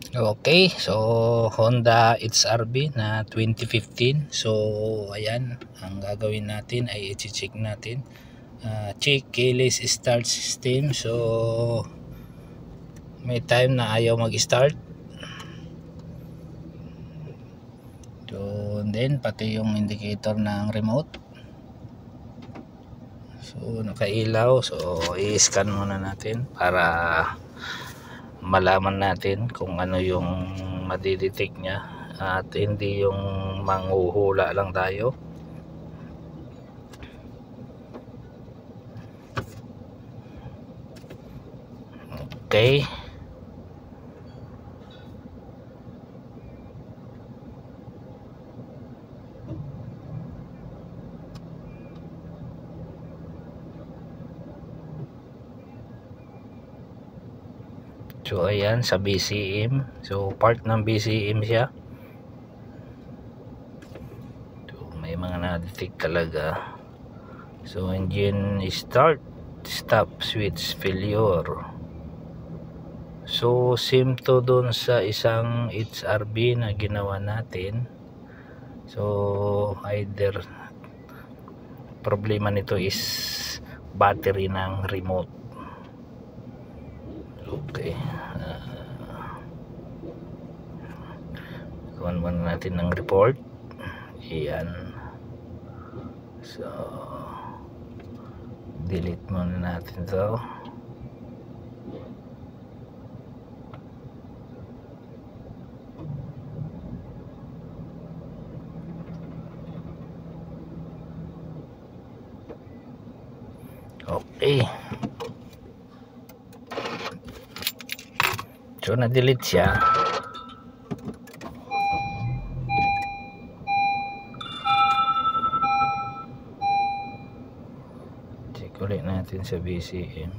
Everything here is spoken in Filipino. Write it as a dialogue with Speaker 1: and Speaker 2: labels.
Speaker 1: Okay, so Honda HRV na 2015. So ayan, ang gagawin natin ay i-check natin. Check keyless start system. So may time na ayaw mag-start. So then pati yung indicator ng remote. So nakailaw. So i-scan muna natin para malaman natin kung ano yung madidetect niya at hindi yung manghuhula lang tayo. Okay, so ayan sa BCM. So part ng BCM siya. So may mga na-detect talaga. So engine start, stop, switch failure. So same to dun sa isang HRV na ginawa natin. So either problema nito is battery ng remote. Okay, gawan muna natin ng report. Iyan, so delete muna natin to. Okay, so na-delete siya. Check ulit natin sa BCM.